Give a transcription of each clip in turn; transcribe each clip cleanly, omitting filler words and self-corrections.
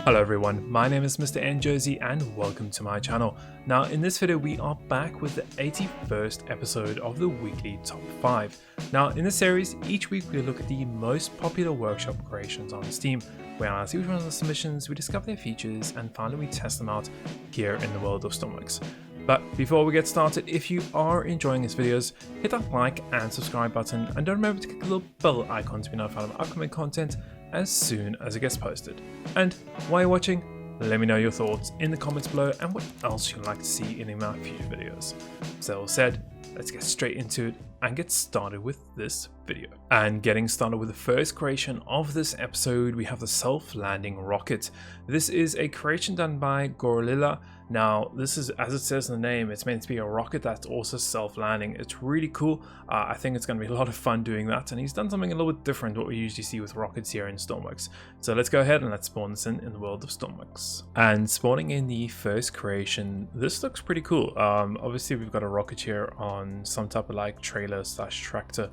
Hello everyone, my name is MrNJersey and welcome to my channel. Now in this video we are back with the 81st episode of the weekly top 5. Now in this series, each week we look at the most popular workshop creations on Steam. We analyze each one of the submissions, we discover their features, and finally we test them out here in the world of Stormworks. But before we get started, if you are enjoying these videos, hit that like and subscribe button, and don't remember to click the little bell icon to be notified of upcoming content as soon as it gets posted. And while you're watching, let me know your thoughts in the comments below and what else you'd like to see in my future videos. So all said, let's get straight into it and get started with this video. And getting started with the first creation of this episode, we have the self-landing rocket. This is a creation done by Gorilla. Now this is, as it says in the name, it's meant to be a rocket that's also self-landing. It's really cool. I think it's going to be a lot of fun doing that, and he's done something a little bit different to what we usually see with rockets here in Stormworks. So let's go ahead and let's spawn this in the world of Stormworks. And spawning in the first creation, this looks pretty cool. Obviously we've got a rocket here on some type of like trailer slash tractor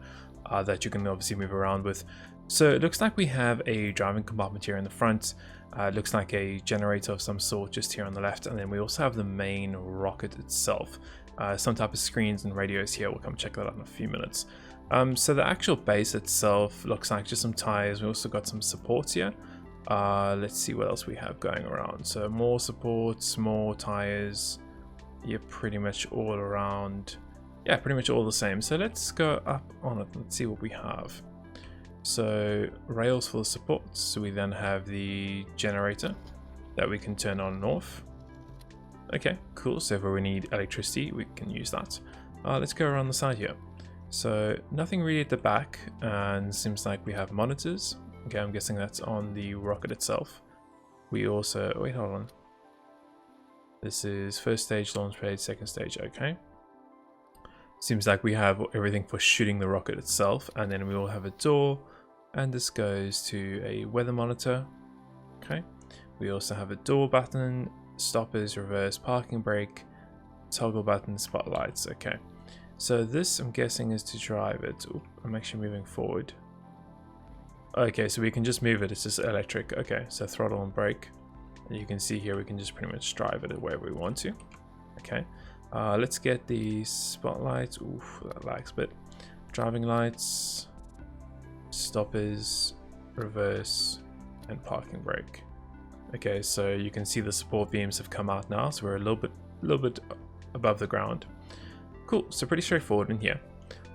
that you can obviously move around with. So it looks like we have a driving compartment here in the front. It looks like a generator of some sort just here on the left, and then we also have the main rocket itself. Some type of screens and radios here. We'll come check that out in a few minutes. So the actual base itself looks like just some tires. We also got some supports here. Let's see what else we have going around. So more supports, more tires. You're pretty much all around. Yeah, pretty much all the same. So let's go up on it. Let's see what we have. So rails for the supports. So we then have the generator that we can turn on and off. Okay, cool. So if we need electricity, we can use that. Let's go around the side here. So nothing really at the back, and seems like we have monitors. Okay, I'm guessing that's on the rocket itself. We also, wait, hold on. This is first stage, launch pad, second stage. Okay. Seems like we have everything for shooting the rocket itself, and then we will have a door, and this goes to a weather monitor. Okay, we also have a door button, stoppers, reverse, parking brake, toggle button, spotlights. Okay, so this I'm guessing is to drive it. Ooh, I'm actually moving forward. Okay, so we can just move it, it's just electric. Okay, so throttle and brake, and you can see here we can just pretty much drive it wherever we want to. Okay. Let's get the spotlights. Oof, that lags a bit. Driving lights, stoppers, reverse, and parking brake. Okay, so you can see the support beams have come out now, so we're a little bit above the ground. Cool, so pretty straightforward in here.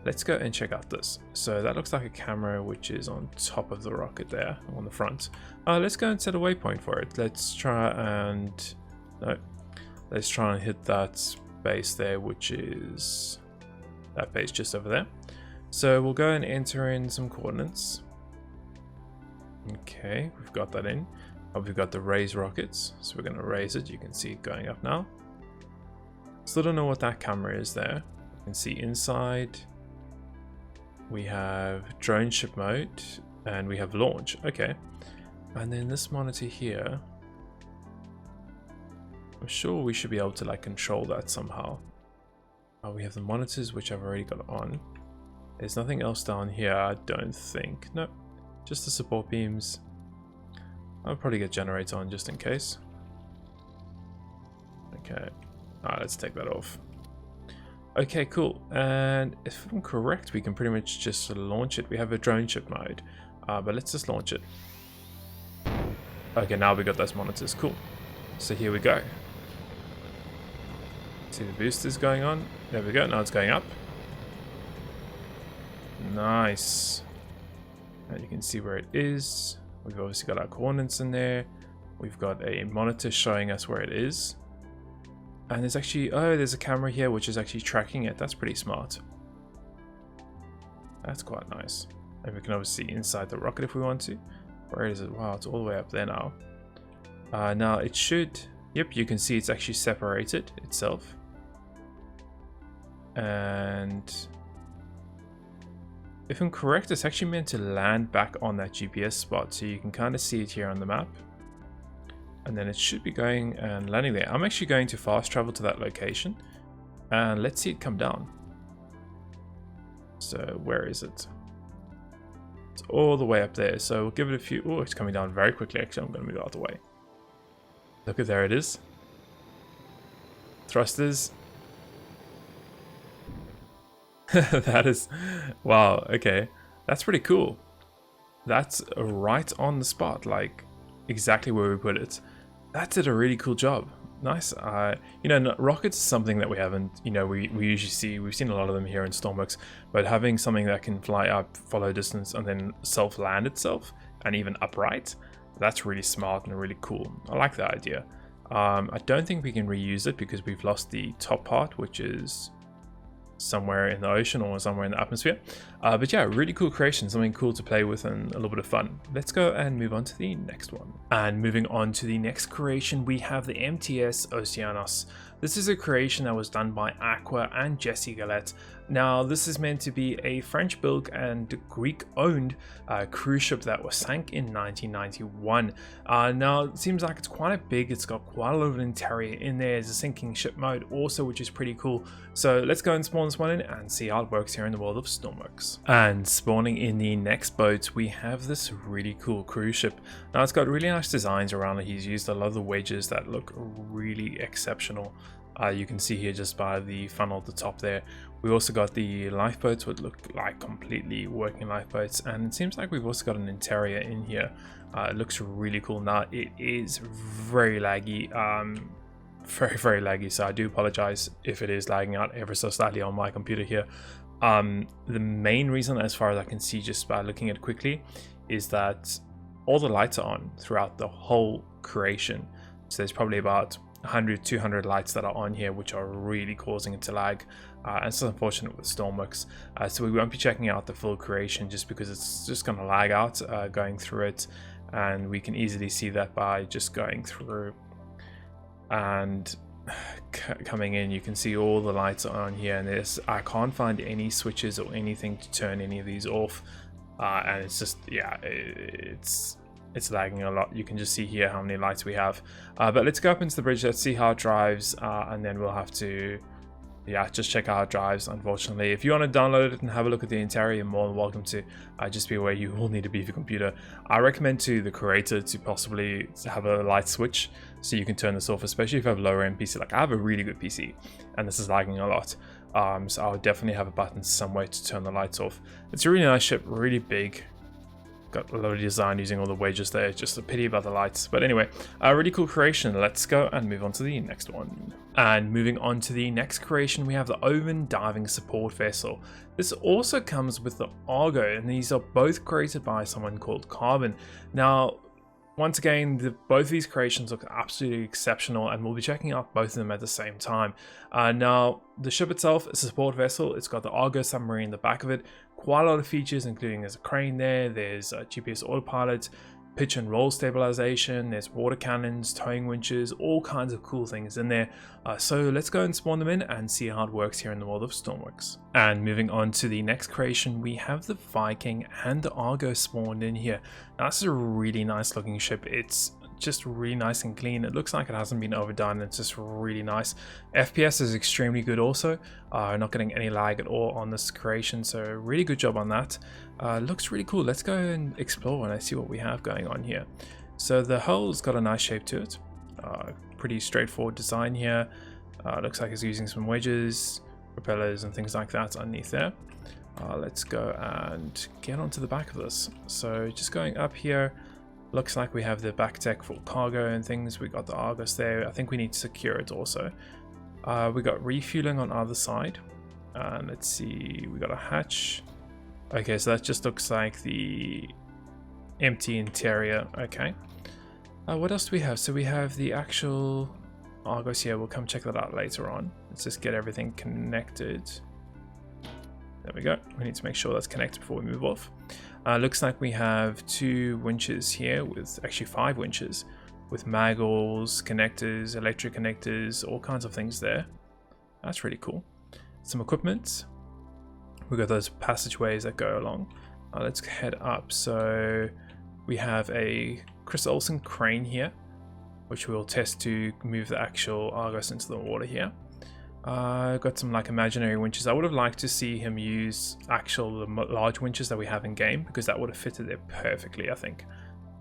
Let's go and check out this. So that looks like a camera which is on top of the rocket there on the front. Let's go and set a waypoint for it. Let's try and hit that base there, which is that base just over there. So we'll go and enter in some coordinates. Okay, we've got that in. We've got the raise rockets, so we're going to raise it. You can see it going up now. Still don't know what that camera is there. You can see inside we have drone ship mode and we have launch. Okay, and then this monitor here, I'm sure we should be able to like control that somehow. We have the monitors, which I've already got on. There's nothing else down here, I don't think. No, just the support beams. I'll probably get generator on just in case. Okay, let's take that off. Okay, cool. And if I'm correct, we can pretty much just launch it. We have a drone ship mode, but let's just launch it. Okay, now we got those monitors. Cool. So here we go. See the boosters going on. There we go. Now it's going up. Nice. Now you can see where it is. We've obviously got our coordinates in there. We've got a monitor showing us where it is. And there's actually, oh, there's a camera here which is actually tracking it. That's pretty smart. That's quite nice. And we can obviously see inside the rocket if we want to. Where is it? Wow, it's all the way up there now. Now it should, yep, you can see it's actually separated itself. And if I'm correct, it's actually meant to land back on that GPS spot, so you can kind of see it here on the map. And then it should be going and landing there. I'm actually going to fast travel to that location and let's see it come down. So where is it? It's all the way up there, so we'll give it a few. Oh, it's coming down very quickly. Actually, I'm going to move out of the way. Look at, there it is. Thrusters. That is, wow, okay. That's pretty cool. That's right on the spot, like exactly where we put it. That did a really cool job. Nice. You know, rockets is something that we haven't, you know, we usually see, we've seen a lot of them here in Stormworks, but having something that can fly up, follow distance, and then self-land itself, and even upright, that's really smart and really cool. I like that idea. I don't think we can reuse it because we've lost the top part, which is somewhere in the ocean or somewhere in the atmosphere. But yeah, really cool creation, something cool to play with and a little bit of fun. Let's go and move on to the next one. And moving on to the next creation, we have the MTS Oceanos. This is a creation that was done by Aqua and Jesse Galette. Now, this is meant to be a French-built and Greek-owned cruise ship that was sank in 1991. Now, it seems like it's quite big. It's got quite a lot of interior in there. There's a sinking ship mode also, which is pretty cool. So let's go and spawn this one in and see how it works here in the world of Stormworks. And spawning in the next boat, we have this really cool cruise ship. Now, it's got really nice designs around it. He's used a lot of the wedges that look really exceptional. You can see here just by the funnel at the top there. We also got the lifeboats, which look like completely working lifeboats, and it seems like we've also got an interior in here. It looks really cool. Now, it is very laggy, very laggy, so I do apologize if it is lagging out ever so slightly on my computer here. The main reason, as far as I can see just by looking at it quickly, is that all the lights are on throughout the whole creation. So there's probably about 100-200 lights that are on here, which are really causing it to lag, and it's unfortunate with Stormworks. So we won't be checking out the full creation just because it's just going to lag out going through it, and we can easily see that by just going through and coming in. You can see all the lights are on here, and I can't find any switches or anything to turn any of these off, and it's just, yeah, it's lagging a lot. You can just see here how many lights we have. But let's go up into the bridge, let's see how it drives, and then we'll have to, yeah, just check out how it drives. Unfortunately, if you want to download it and have a look at the interior, you're more than welcome to. Just be aware you will need a beefy computer. I recommend to the creator to possibly have a light switch so you can turn this off, especially if you have a lower end PC. Like, I have a really good PC and this is lagging a lot. So I would definitely have a button somewhere to turn the lights off. It's a really nice ship, really big. Got a lot of design using all the wedges there. Just a pity about the lights. But anyway, a really cool creation. Let's go and move on to the next one. And moving on to the next creation, we have the Oven Diving Support Vessel. This also comes with the Argo, and these are both created by someone called Carbon. Now, once again, both of these creations look absolutely exceptional, and we'll be checking out both of them at the same time. Now, the ship itself is a support vessel. It's got the Argo submarine in the back of it. Quite a lot of features, including there's a crane there, there's a GPS autopilot, pitch and roll stabilization, there's water cannons, towing winches, all kinds of cool things in there. So let's go and spawn them in and see how it works here in the world of Stormworks. And moving on to the next creation, we have the Viking and the Argo spawned in here. Now, this is a really nice looking ship. It's just really nice and clean. It looks like it hasn't been overdone. It's just really nice. FPS is extremely good also. Not getting any lag at all on this creation, so really good job on that. Looks really cool. Let's go and explore and see what we have going on here. So the hull's got a nice shape to it. Pretty straightforward design here. Looks like it's using some wedges, propellers and things like that underneath there. Let's go and get onto the back of this. So just going up here, looks like we have the back deck for cargo and things. We got the Argos there. I think we need to secure it also. We got refueling on either side. Let's see, we got a hatch. Okay, so that just looks like the empty interior. Okay. What else do we have? So we have the actual Argos here. We'll come check that out later on. Let's just get everything connected. There we go. We need to make sure that's connected before we move off. Looks like we have 2 winches here, with actually 5 winches, with magles, connectors, electric connectors, all kinds of things there. That's really cool. Some equipment. We've got those passageways that go along. Let's head up. So we have a Chris Olsen crane here, which we'll test to move the actual Argos into the water here. Got some like imaginary winches. I would have liked to see him use actual large winches that we have in game, because that would have fitted there perfectly, I think.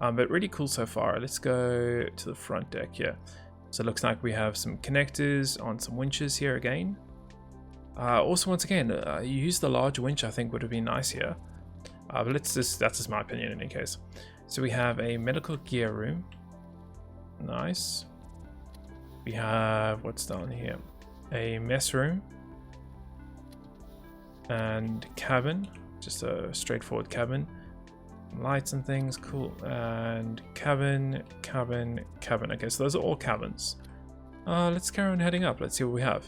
But really cool so far. Let's go to the front deck here. So it looks like we have some connectors on some winches here again. Also, once again, you use the large winch, I think would have been nice here. But that's just my opinion in any case. So we have a medical gear room. Nice. We have, what's down here? A mess room. And cabin. Just a straightforward cabin. Lights and things, cool. And cabin. Okay, so those are all cabins. Let's carry on heading up. Let's see what we have.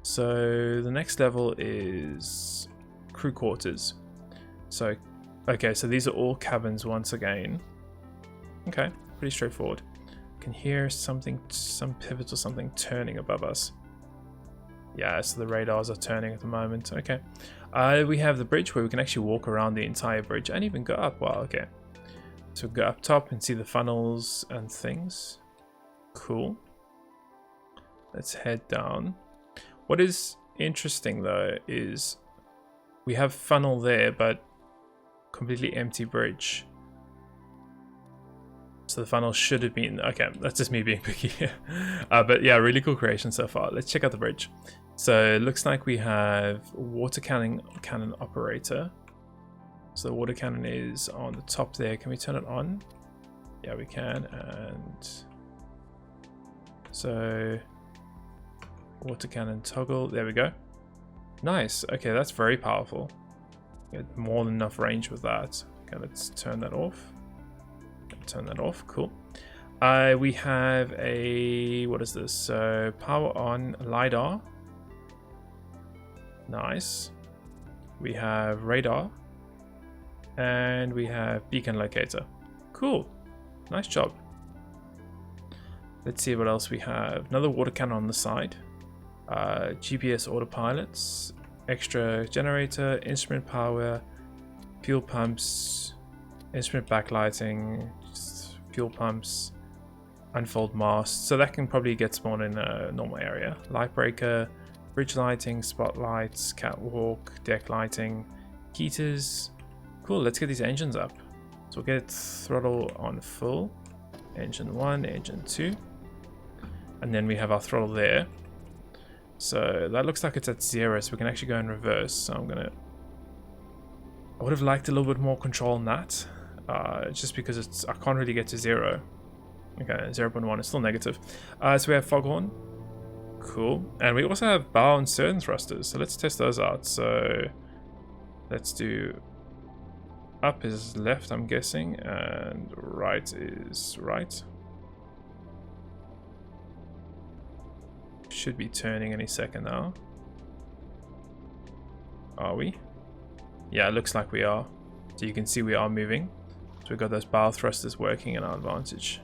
So the next level is crew quarters. So, okay, so these are all cabins once again. Okay, pretty straightforward. Can hear something, some pivot or something turning above us. Yeah, so the radars are turning at the moment. Okay. We have the bridge where we can actually walk around the entire bridge and even go up. Wow, okay. So go up top and see the funnels and things. Cool. Let's head down. What is interesting though is we have funnel there, but completely empty bridge. So the funnel should have been, okay, that's just me being picky here. But yeah, really cool creation so far. Let's check out the bridge. So it looks like we have water cannon operator. So the water cannon is on the top there. Can we turn it on? Yeah, we can. And so water cannon toggle. There we go. Nice. Okay, that's very powerful. Get more than enough range with that. Okay, let's turn that off. Turn that off. Cool. We have a, what is this? So power on LiDAR. Nice. We have radar. And we have beacon locator. Cool. Nice job. Let's see what else we have. Another water cannon on the side. GPS autopilots. Extra generator. Instrument power. Fuel pumps. Instrument backlighting. Fuel pumps. Unfold mast. So that can probably get spawned in a normal area. Light breaker. Bridge lighting. Spotlights. Catwalk. Deck lighting. Heaters. Cool, let's get these engines up. So we'll get throttle on full. Engine 1, engine 2. And then we have our throttle there. So that looks like it's at 0, so we can actually go in reverse. So I would have liked a little bit more control on that. Just because I can't really get to 0. Okay, 0.1 is still negative. So we have foghorn. Cool. And we also have bow and stern thrusters. So let's test those out. So let's do... Up is left, I'm guessing, and right is right. Should be turning any second now. Are we? Yeah, it looks like we are. So you can see we are moving. So we've got those bow thrusters working in our advantage.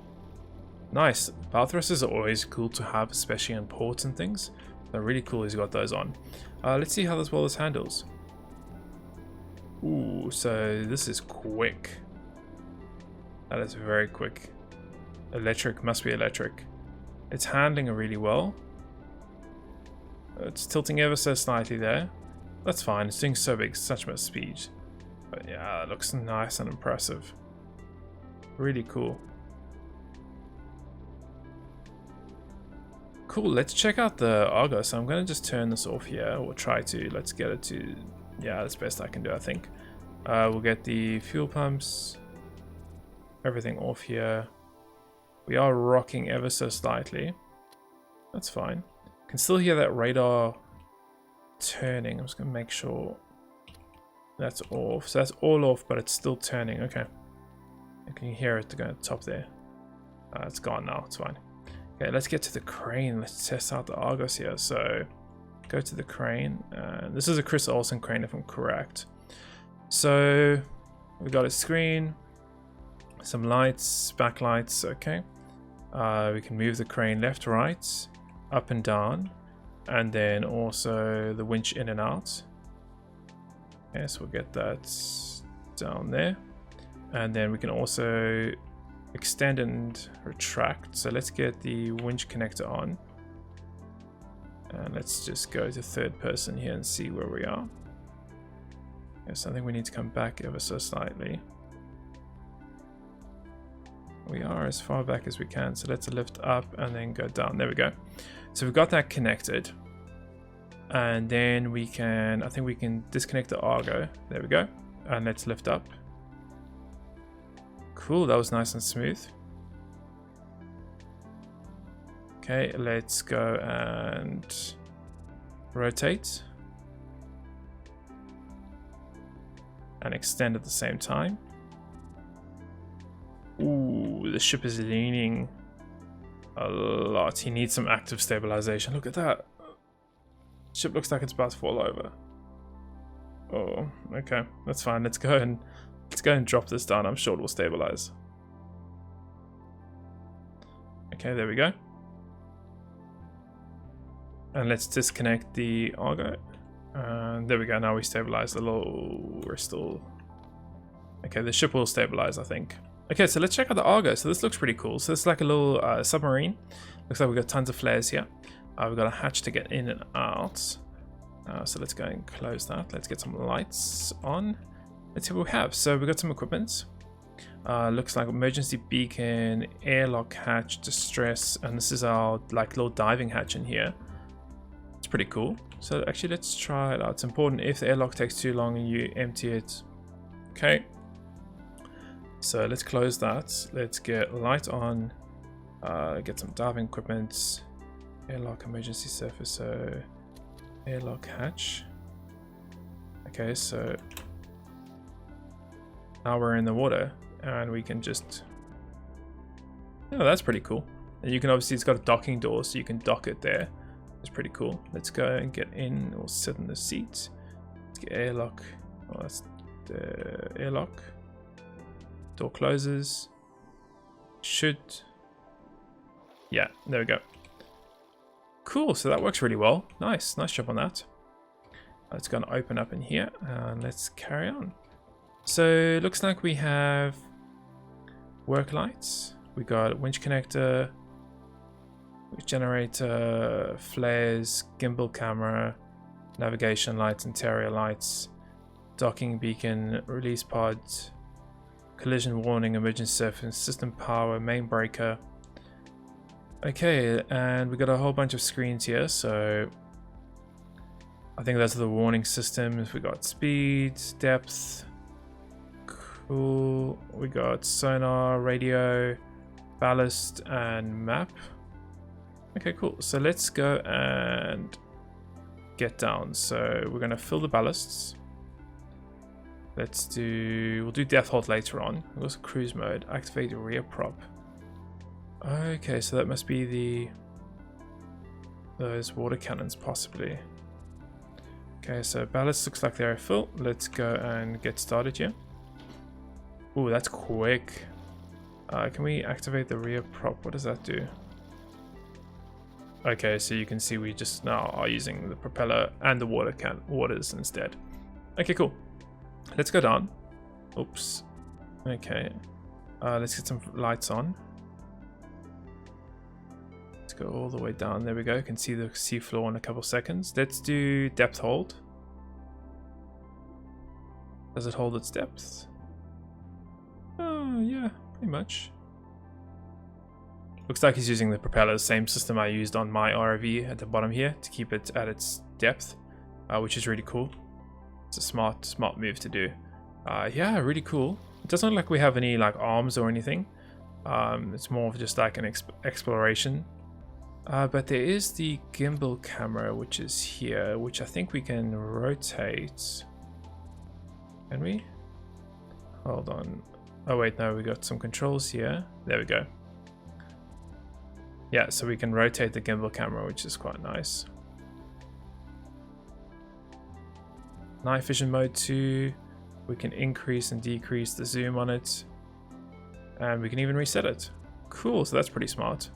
Nice. Bow thrusters are always cool to have, especially in ports and things. They're really cool he's got those on. Let's see how this handles. Ooh, so this is quick. That is very quick. Electric, must be electric. It's handling it really well. It's tilting ever so slightly there. That's fine, it's doing so big, such much speed. But yeah, it looks nice and impressive. Really cool. Cool, let's check out the Argos. I'm gonna just turn this off here, or try to. Let's get it to... Yeah, that's best I can do, I think. We'll get the fuel pumps, everything off here. We are rocking ever so slightly. That's fine. Can still hear that radar turning. I'm just going to make sure that's off. So that's all off, but it's still turning. Okay. You can hear it going at the top there. It's gone now. It's fine. Okay, let's get to the crane. Let's test out the Argos here. So... Go to the crane. This is a Chris Olsen crane if I'm correct. So we got a screen, some lights, backlights. Okay. We can move the crane left, right, up and down, and then also the winch in and out. Okay, so we'll get that down there, and then we can also extend and retract. So let's get the winch connector on. And let's just go to third person here and see where we are. Yes, I think we need to come back ever so slightly. We are as far back as we can. So let's lift up and then go down. There we go. So we've got that connected. And then we can, I think we can disconnect the Argo. There we go. And let's lift up. Cool, that was nice and smooth. Okay, let's go and rotate. And extend at the same time. Ooh, the ship is leaning a lot. He needs some active stabilization. Look at that. Ship looks like it's about to fall over. Oh, okay, that's fine. Let's go and drop this down. I'm sure it will stabilize. Okay, there we go. And let's disconnect the Argo. And there we go. Now we stabilize a little. We're still okay. The ship will stabilize, I think. Okay, so let's check out the Argo. So this looks pretty cool. So it's like a little submarine. Looks like we've got tons of flares here. We've got a hatch to get in and out. So let's go and close that. Let's get some lights on. Let's see what we have. So we've got some equipment. Looks like emergency beacon, airlock hatch, distress, and this is our like little diving hatch in here. It's pretty cool. So actually let's try it out. It's important if the airlock takes too long and you empty it. Okay. So let's close that. Let's get light on. Get some diving equipment. Airlock emergency surface. So airlock hatch. Okay, so now we're in the water and we can just, oh, that's pretty cool. And you can obviously, it's got a docking door, so you can dock it there. It's pretty cool. Let's go and get in or sit in the seat. Let's get airlock. Oh, that's the airlock. Door closes. Should, yeah, there we go. Cool, so that works really well. Nice job on that. Let's go and open up in here and let's carry on. So it looks like we have work lights. We got winch connector, generator, flares, gimbal camera, navigation lights, interior lights, docking beacon, release pod, collision warning, emergency surface, system power, main breaker. Okay, and we got a whole bunch of screens here, so I think those are the warning systems. We got speed, depth, cool. We got sonar, radio, ballast, and map. Okay, cool. So let's go and get down. So we're gonna fill the ballasts. We'll do death hold later on. We'll also cruise mode, activate the rear prop. Okay, so that must be those water cannons possibly. Okay, so ballast looks like they're full. Let's go and get started here. Ooh, that's quick. Can we activate the rear prop? What does that do? Okay, so you can see we just now are using the propeller and the waters instead. Okay, cool. Let's go down. Oops. Okay. Let's get some lights on. Let's go all the way down. There we go. You can see the seafloor in a couple seconds. Let's do depth hold. Does it hold its depth? Oh, yeah, pretty much. Looks like he's using the propeller, the same system I used on my ROV at the bottom here to keep it at its depth, which is really cool. It's a smart move to do. Yeah, really cool. It doesn't look like we have any like arms or anything. It's more of just like an exploration. But there is the gimbal camera, which is here, which I think we can rotate. Can we? Hold on. Oh wait, no, we got some controls here. There we go. Yeah, so we can rotate the gimbal camera, which is quite nice. Night vision mode 2. We can increase and decrease the zoom on it. And we can even reset it. Cool, so that's pretty smart.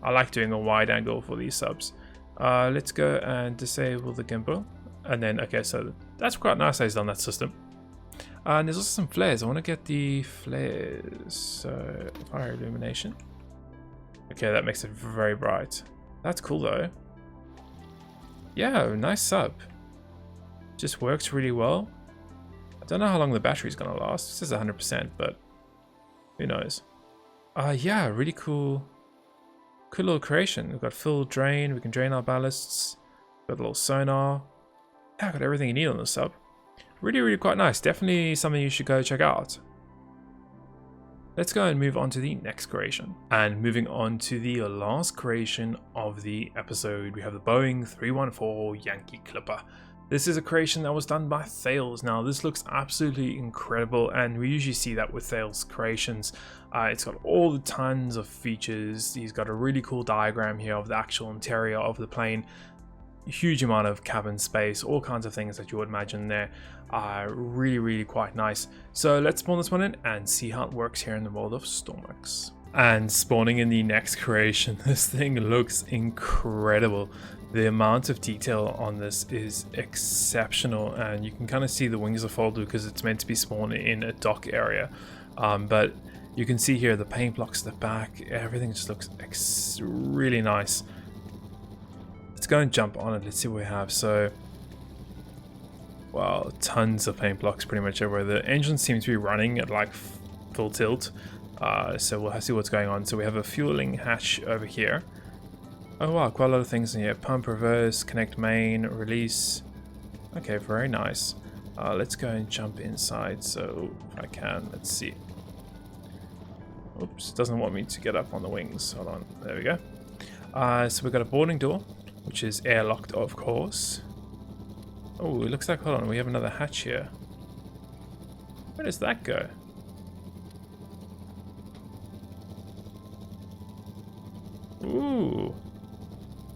I like doing a wide angle for these subs. Let's go and disable the gimbal. And then, okay, so that's quite nice that he's done that system. And there's also some flares. I want to get the flares. So, fire illumination. Okay, that makes it very bright. That's cool though. Yeah, nice sub. Just works really well. I don't know how long the battery's gonna last. It says 100%, but who knows? Yeah, really cool little creation. We've got full drain, we can drain our ballasts, got a little sonar. Yeah, got everything you need on the sub. Really quite nice. Definitely something you should go check out. Let's go and move on to the next creation. And moving on to the last creation of the episode, we have the Boeing 314 Yankee Clipper. This is a creation that was done by Thales. Now, this looks absolutely incredible, and we usually see that with Thales creations. It's got all the tons of features. He's got a really cool diagram here of the actual interior of the plane. Huge amount of cabin space, all kinds of things that you would imagine there. Really quite nice. So let's spawn this one in and see how it works here in the world of Stormworks. And spawning in the next creation, this thing looks incredible. The amount of detail on this is exceptional, and you can kind of see the wings are folded because it's meant to be spawned in a dock area. But you can see here the paint blocks at the back, everything just looks really nice. Let's go and jump on it. Let's see what we have. So, wow, tons of paint blocks pretty much everywhere. The engine seems to be running at like full tilt. So we'll see what's going on. So we have a fueling hatch over here. Oh wow, quite a lot of things in here. Pump, reverse, connect main, release. Okay, very nice. Let's go and jump inside. So if I can, let's see. Oops, doesn't want me to get up on the wings. Hold on, there we go. So we've got a boarding door, which is airlocked, of course. Oh, it looks like, hold on, we have another hatch here. Where does that go? Ooh.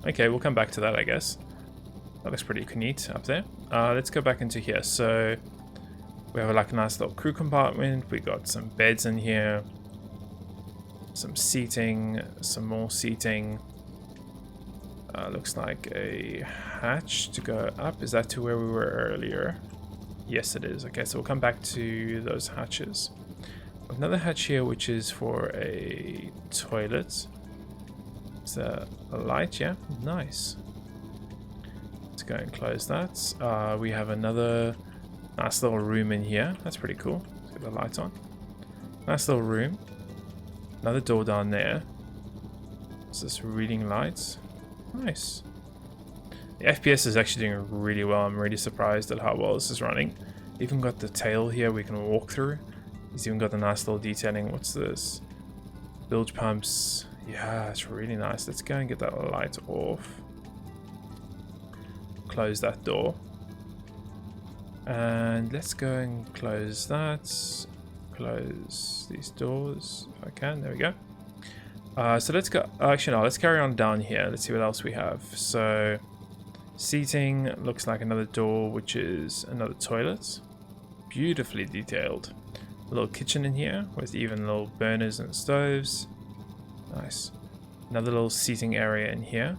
Okay, we'll come back to that, I guess. That looks pretty neat up there. Let's go back into here. So we have like a nice little crew compartment. We got some beds in here. Some seating, some more seating. Looks like a hatch to go up. Is that to where we were earlier? Yes, it is. Okay, so we'll come back to those hatches. Another hatch here, which is for a toilet. It's a light, yeah, nice. Let's go and close that. We have another nice little room in here. That's pretty cool. Let's get the lights on. Nice little room. Another door down there. It's this reading lights. Nice. The FPS is actually doing really well. I'm really surprised at how well this is running. Even got the tail here we can walk through. He's even got the nice little detailing. What's this? Bilge pumps. Yeah, it's really nice. Let's go and get that light off. Close that door. And let's go and close that. Close these doors if I can. There we go. So let's go. Actually, no, let's carry on down here. Let's see what else we have. So, seating looks like another door, which is another toilet. Beautifully detailed. A little kitchen in here with even little burners and stoves. Nice. Another little seating area in here.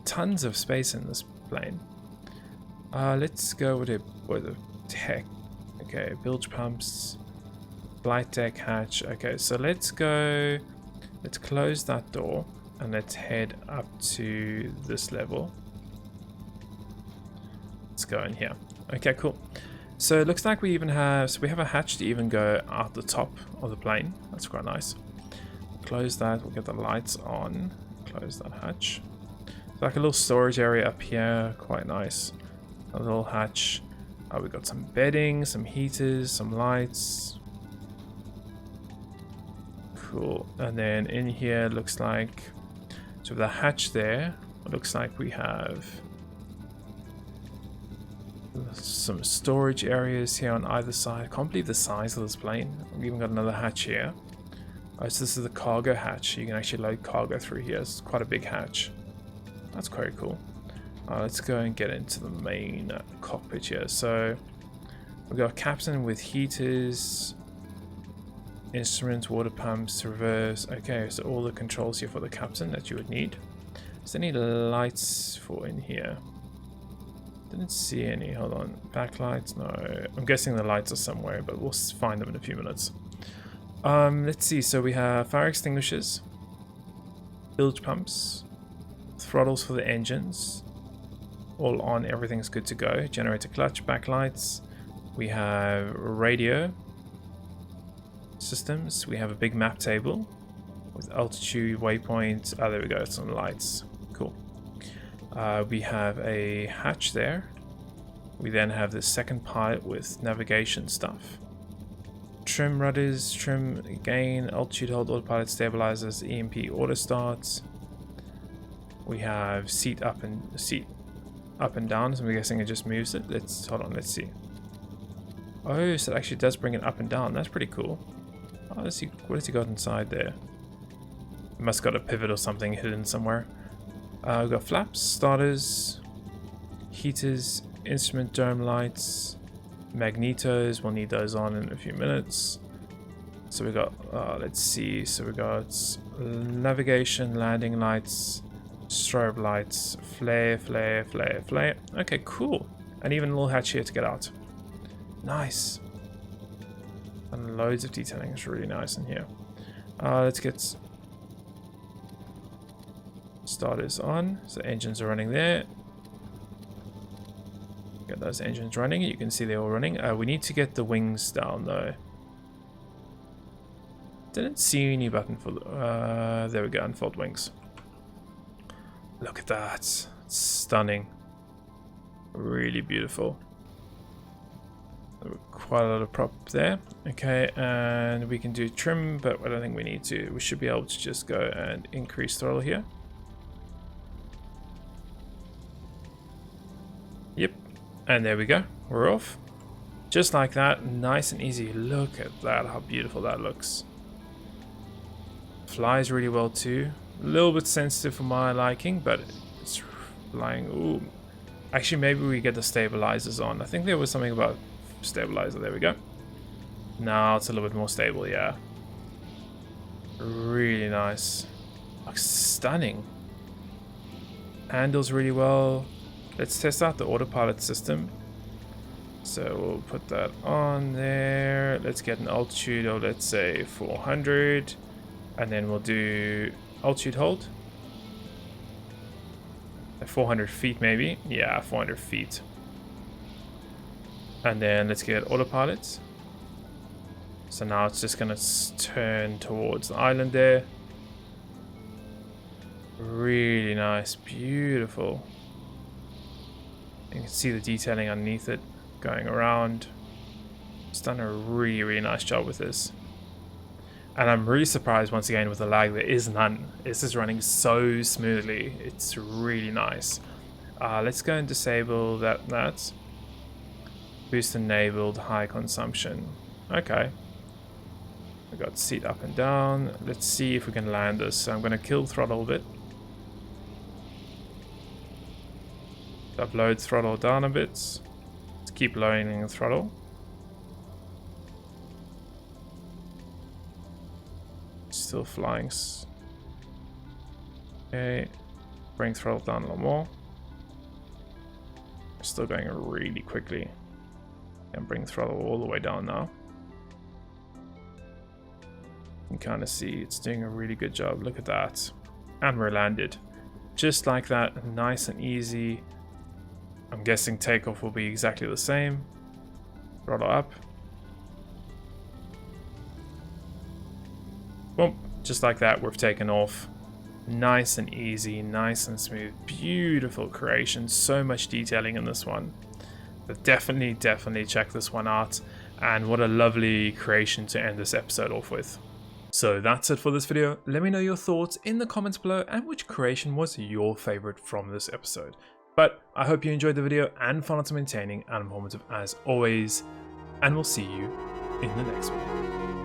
Tons of space in this plane. Let's go with a tech. Okay, bilge pumps, flight deck hatch. Okay, so let's go. Let's close that door and let's head up to this level. Let's go in here. Okay, cool. So it looks like we even have, so we have a hatch to even go out the top of the plane. That's quite nice. Close that, we'll get the lights on. Close that hatch. It's like a little storage area up here, quite nice. A little hatch. We've got some bedding, some heaters, some lights. Cool. And then in here looks like, so the hatch there, it looks like we have some storage areas here on either side. I can't believe the size of this plane. We've even got another hatch here. Oh, so this is the cargo hatch. You can actually load cargo through here. It's quite a big hatch. That's quite cool. Let's go and get into the main cockpit here. So we've got captain with heaters, instruments, water pumps, reverse. Okay, so all the controls here for the captain that you would need. Is there any lights for in here? Didn't see any. Hold on. Backlights? No. I'm guessing the lights are somewhere, but we'll find them in a few minutes. Let's see. So we have fire extinguishers, bilge pumps, throttles for the engines, all on. Everything's good to go. Generator clutch, backlights. We have radio systems. We have a big map table. with altitude, waypoint. Oh, there we go, some lights. Cool. We have a hatch there. We then have the second pilot with navigation stuff. Trim rudders, trim again, altitude hold, autopilot stabilizers, EMP auto starts. We have seat up and down, so I'm guessing it just moves it. Hold on, let's see. Oh, so it actually does bring it up and down. That's pretty cool. Oh, let's see, what has he got inside there? Must got a pivot or something hidden somewhere. We've got flaps, starters, heaters, instrument dome lights, magnetos. We'll need those on in a few minutes. So we got, let's see. So we got navigation, landing lights, strobe lights, flare. Okay, cool. And even a little hatch here to get out. Nice. And loads of detailing. It's really nice in here. Let's get starters on. So engines are running there. Get those engines running. You can see they're all running. We need to get the wings down though. Didn't see any button for there we go, unfold wings. Look at that. It's stunning. Really beautiful. Quite a lot of prop there. Okay, and we can do trim, but I don't think we need to. We should be able to just go and increase throttle here. Yep, and there we go. We're off. Just like that, nice and easy. Look at that, how beautiful that looks. Flies really well too. A little bit sensitive for my liking, but it's flying. Ooh. Actually, maybe we get the stabilizers on. I think there was something about stabilizer. There we go. Now it's a little bit more stable, yeah. Really nice. Looks stunning. Handles really well. Let's test out the autopilot system. So we'll put that on there. Let's get an altitude of, let's say, 400. And then we'll do altitude hold. At 400 feet maybe. Yeah, 400 feet. And then let's get autopilot. So now it's just going to turn towards the island there. Really nice. Beautiful. You can see the detailing underneath it going around. It's done a really nice job with this. And I'm really surprised once again with the lag. There is none. This is running so smoothly. It's really nice. Let's go and disable that. Boost enabled, high consumption. Okay. We got seat up and down. Let's see if we can land this. So I'm going to kill throttle a bit. Upload throttle down a bit. Let's keep lowering the throttle. Still flying. Okay. Bring throttle down a little more. Still going really quickly. And bring throttle all the way down now. You can kind of see it's doing a really good job. Look at that. And we're landed. Just like that, nice and easy. I'm guessing takeoff will be exactly the same. Throttle up. Boom. Just like that, we've taken off. Nice and easy, nice and smooth. Beautiful creation. So much detailing in this one. But definitely check this one out. And what a lovely creation to end this episode off with. So that's it for this video. Let me know your thoughts in the comments below and which creation was your favorite from this episode. But I hope you enjoyed the video and found it entertaining and informative as always. And we'll see you in the next video.